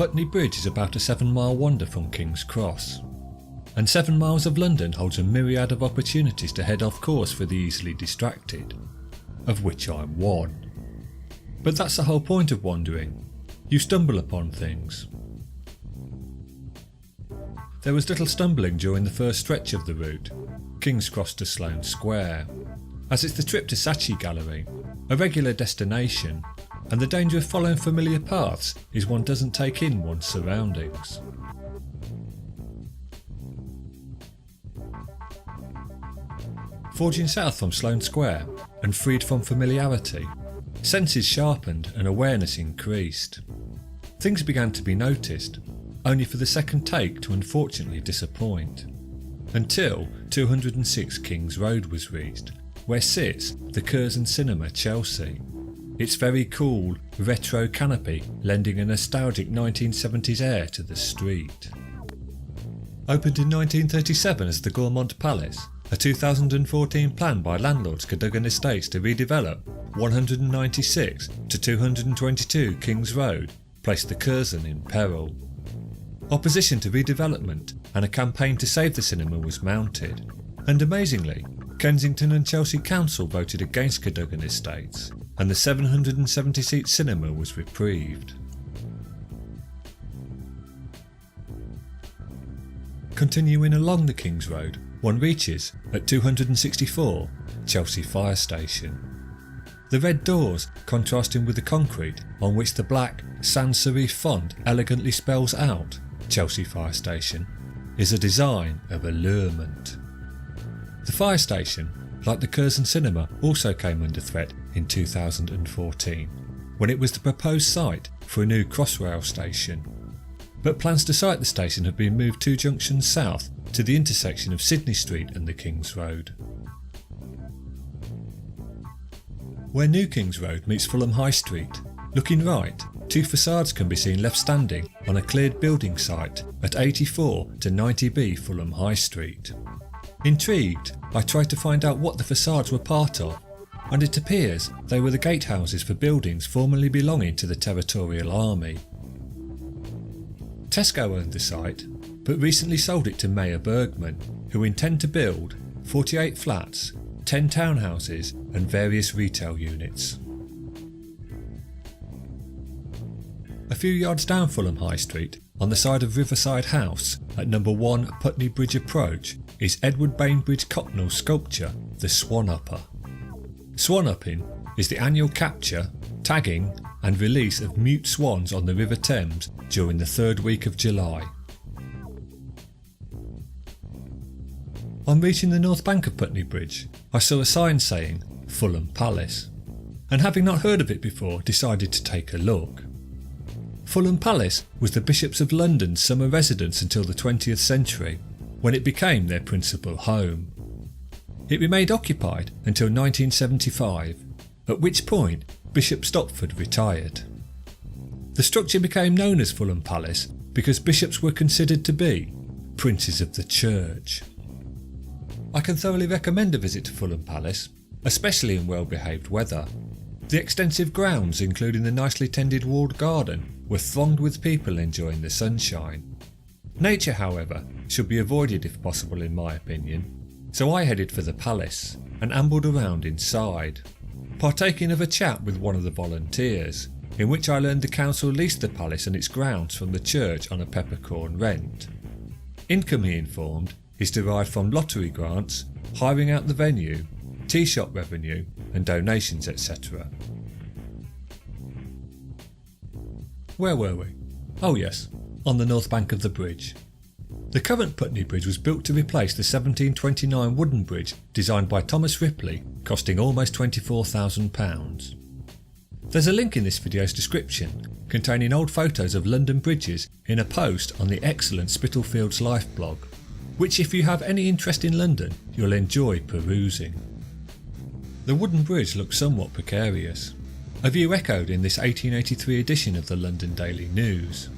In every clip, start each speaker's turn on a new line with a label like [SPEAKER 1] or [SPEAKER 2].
[SPEAKER 1] Putney Bridge is about a 7-mile wander from King's Cross, and 7 miles of London holds a myriad of opportunities to head off course for the easily distracted, of which I'm one. But that's the whole point of wandering. You stumble upon things. There was little stumbling during the first stretch of the route, King's Cross to Sloane Square, as it's the trip to Saatchi Gallery, a regular destination, and the danger of following familiar paths is one doesn't take in one's surroundings. Forging south from Sloane Square and freed from familiarity, senses sharpened and awareness increased. Things began to be noticed, only for the second take to unfortunately disappoint, until 206 King's Road was reached, where sits the Curzon Cinema Chelsea, its very cool, retro canopy lending a nostalgic 1970s air to the street. Opened in 1937 as the Gaumont Palace, a 2014 plan by landlords Cadogan Estates to redevelop 196 to 222 King's Road placed the Curzon in peril. Opposition to redevelopment and a campaign to save the cinema was mounted, and amazingly, Kensington and Chelsea Council voted against Cadogan Estates, and the 770-seat cinema was reprieved. Continuing along the King's Road, one reaches, at 264, Chelsea Fire Station. The red doors contrasting with the concrete on which the black sans serif font elegantly spells out Chelsea Fire Station is a design of allurement. The fire station, like the Curzon Cinema, also came under threat in 2014, when it was the proposed site for a new Crossrail station. But plans to site the station have been moved 2 junctions south to the intersection of Sydney Street and the King's Road. Where New King's Road meets Fulham High Street, looking right, 2 facades can be seen left standing on a cleared building site at 84 to 90B Fulham High Street. Intrigued, I tried to find out what the facades were part of, and it appears they were the gatehouses for buildings formerly belonging to the Territorial Army. Tesco owned the site, but recently sold it to Mayor Bergman, who intend to build 48 flats, 10 townhouses and various retail units. A few yards down Fulham High Street, on the side of Riverside House at number 1 Putney Bridge Approach, is Edward Bainbridge Cocknell's sculpture, the Swan Upper. Swan upping is the annual capture, tagging and release of mute swans on the River Thames during the 3rd week of July. On reaching the north bank of Putney Bridge, I saw a sign saying Fulham Palace, and having not heard of it before, decided to take a look. Fulham Palace was the Bishops of London's summer residence until the 20th century, when it became their principal home. It remained occupied until 1975, at which point Bishop Stopford retired. The structure became known as Fulham Palace because bishops were considered to be princes of the church. I can thoroughly recommend a visit to Fulham Palace, especially in well-behaved weather. The extensive grounds, including the nicely tended walled garden, were thronged with people enjoying the sunshine. Nature, however, should be avoided if possible in my opinion, so I headed for the palace and ambled around inside, partaking of a chat with one of the volunteers, in which I learned the council leased the palace and its grounds from the church on a peppercorn rent. Income, he informed, is derived from lottery grants, hiring out the venue, tea shop revenue and donations, etc. Where were we? Oh yes, on the north bank of the bridge. The current Putney Bridge was built to replace the 1729 wooden bridge designed by Thomas Ripley, costing almost £24,000. There's a link in this video's description containing old photos of London bridges in a post on the excellent Spitalfields Life blog, which if you have any interest in London you'll enjoy perusing. The wooden bridge looks somewhat precarious, a view echoed in this 1883 edition of the London Daily News.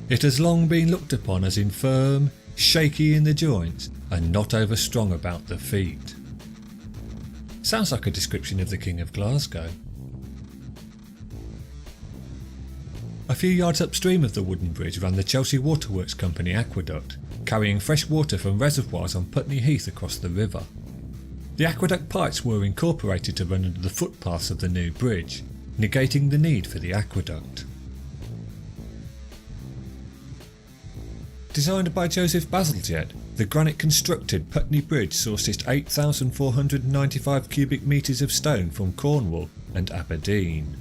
[SPEAKER 1] It has long been looked upon as infirm, shaky in the joints and not over strong about the feet. Sounds like a description of the King of Glasgow. A few yards upstream of the wooden bridge ran the Chelsea Waterworks Company aqueduct, carrying fresh water from reservoirs on Putney Heath across the river. The aqueduct pipes were incorporated to run under the footpaths of the new bridge, negating the need for the aqueduct. Designed by Joseph Bazalgette, the granite-constructed Putney Bridge sourced 8,495 cubic metres of stone from Cornwall and Aberdeen.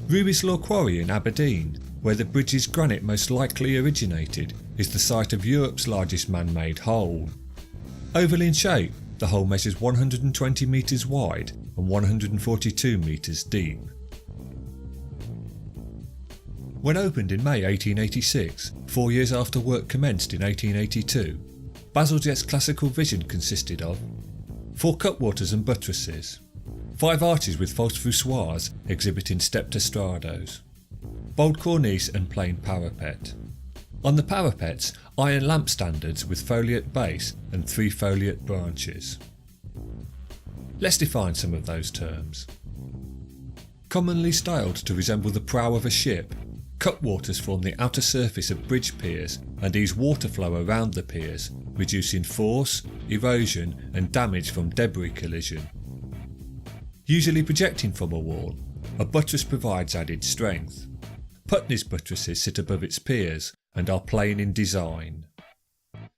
[SPEAKER 1] Ruby's Law Quarry in Aberdeen, where the bridge's granite most likely originated, is the site of Europe's largest man-made hole. Oval in shape, the hole measures 120 metres wide and 142 metres deep. When opened in May 1886, 4 years after work commenced in 1882, Bazalgette's classical vision consisted of 4 cutwaters and buttresses, 5 arches with false voussoirs exhibiting stepped estrados, bold cornice and plain parapet. On the parapets, iron lamp standards with foliate base and 3 foliate branches. Let's define some of those terms. Commonly styled to resemble the prow of a ship, cutwaters form the outer surface of bridge piers and ease water flow around the piers, reducing force, erosion and damage from debris collision. Usually projecting from a wall, a buttress provides added strength. Putney's buttresses sit above its piers and are plain in design.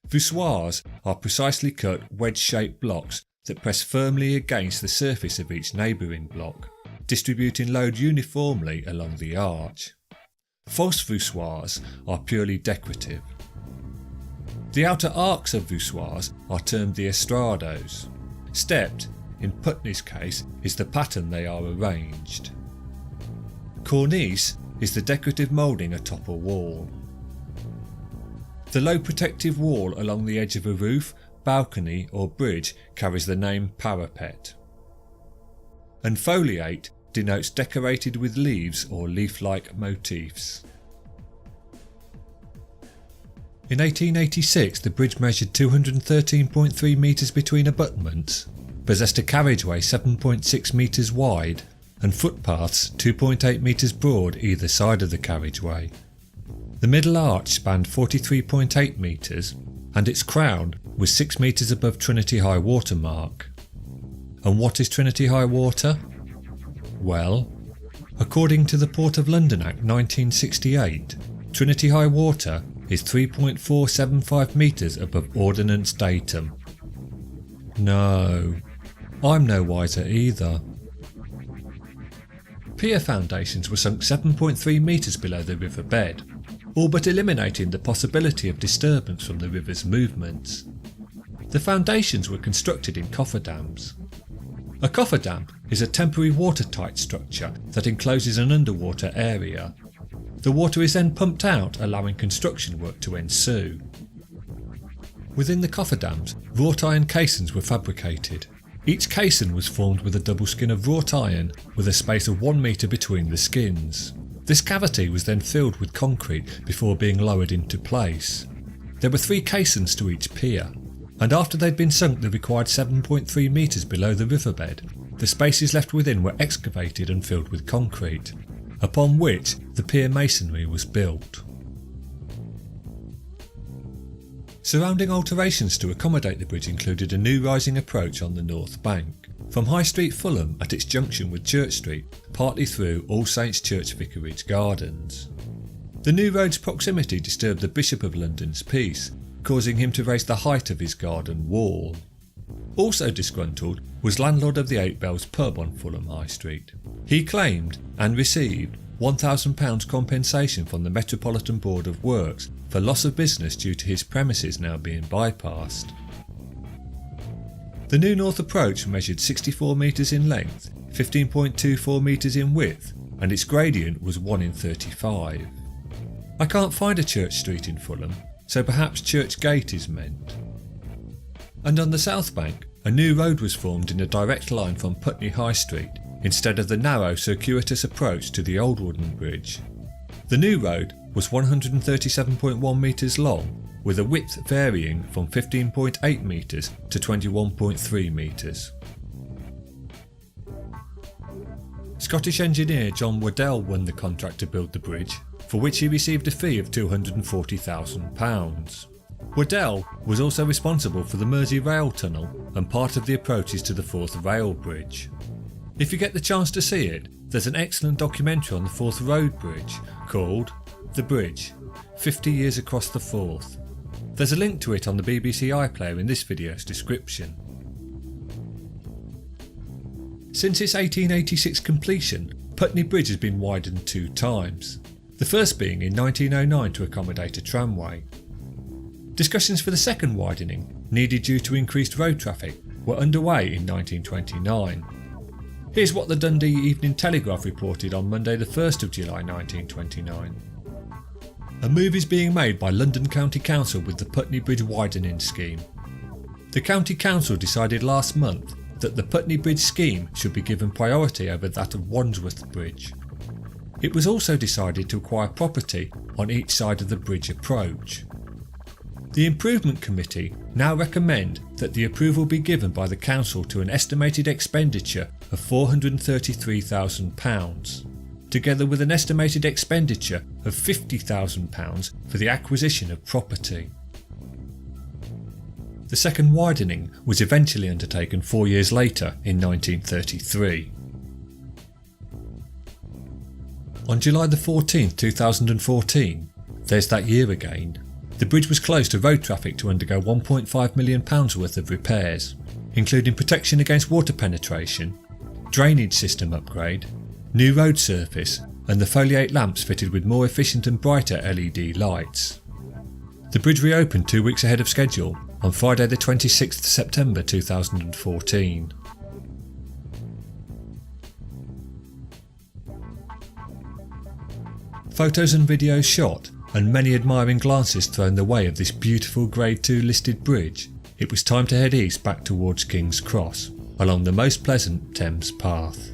[SPEAKER 1] Voussoirs are precisely cut wedge-shaped blocks that press firmly against the surface of each neighbouring block, distributing load uniformly along the arch. False voussoirs are purely decorative. The outer arcs of voussoirs are termed the estrados. Stepped, in Putney's case, is the pattern they are arranged. Cornice is the decorative moulding atop a wall. The low protective wall along the edge of a roof, balcony or bridge carries the name parapet. And foliate denotes decorated with leaves or leaf-like motifs. In 1886 the bridge measured 213.3 metres between abutments, possessed a carriageway 7.6 metres wide and footpaths 2.8 metres broad either side of the carriageway. The middle arch spanned 43.8 metres and its crown was 6 metres above Trinity High water mark. And what is Trinity High water? Well, according to the Port of London Act 1968, Trinity High water is 3.475 metres above ordnance datum. No, I'm no wiser either. Pier foundations were sunk 7.3 metres below the river bed, all but eliminating the possibility of disturbance from the river's movements. The foundations were constructed in cofferdams. A cofferdam is a temporary watertight structure that encloses an underwater area. The water is then pumped out, allowing construction work to ensue. Within the cofferdams, wrought iron casings were fabricated. Each caisson was formed with a double skin of wrought iron with a space of 1 metre between the skins. This cavity was then filled with concrete before being lowered into place. There were 3 caissons to each pier, and after they'd been sunk the required 7.3 metres below the riverbed, the spaces left within were excavated and filled with concrete, upon which the pier masonry was built. Surrounding alterations to accommodate the bridge included a new rising approach on the north bank, from High Street Fulham at its junction with Church Street, partly through All Saints Church Vicarage Gardens. The new road's proximity disturbed the Bishop of London's peace, causing him to raise the height of his garden wall. Also disgruntled was landlord of the Eight Bells pub on Fulham High Street. He claimed and received £1,000 compensation from the Metropolitan Board of Works for loss of business due to his premises now being bypassed. The new north approach measured 64 metres in length, 15.24 metres in width, and its gradient was 1 in 35. I can't find a Church Street in Fulham, so perhaps Church Gate is meant. And on the south bank, a new road was formed in a direct line from Putney High Street, instead of the narrow circuitous approach to the old wooden bridge. The new road was 137.1 metres long, with a width varying from 15.8 metres to 21.3 metres. Scottish engineer John Waddell won the contract to build the bridge, for which he received a fee of £240,000. Waddell was also responsible for the Mersey Rail Tunnel and part of the approaches to the Forth Rail Bridge. If you get the chance to see it, there's an excellent documentary on the Forth Road Bridge called The Bridge, 50 Years Across the Forth. There's a link to it on the BBC iPlayer in this video's description. Since its 1886 completion, Putney Bridge has been widened 2 times, the first being in 1909 to accommodate a tramway. Discussions for the second widening, needed due to increased road traffic, were underway in 1929. Here's what the Dundee Evening Telegraph reported on Monday the 1st of July 1929. A move is being made by London County Council with the Putney Bridge widening scheme. The County Council decided last month that the Putney Bridge scheme should be given priority over that of Wandsworth Bridge. It was also decided to acquire property on each side of the bridge approach. The Improvement Committee now recommend that the approval be given by the Council to an estimated expenditure of £433,000, together with an estimated expenditure of £50,000 for the acquisition of property. The second widening was eventually undertaken 4 years later in 1933. On July 14, 2014, there's that year again, the bridge was closed to road traffic to undergo £1.5 million worth of repairs, including protection against water penetration, drainage system upgrade, new road surface and the foliate lamps fitted with more efficient and brighter LED lights. The bridge reopened 2 weeks ahead of schedule on Friday the 26th September 2014. Photos and videos shot and many admiring glances thrown the way of this beautiful Grade 2 listed bridge, it was time to head east back towards King's Cross, along the most pleasant Thames path.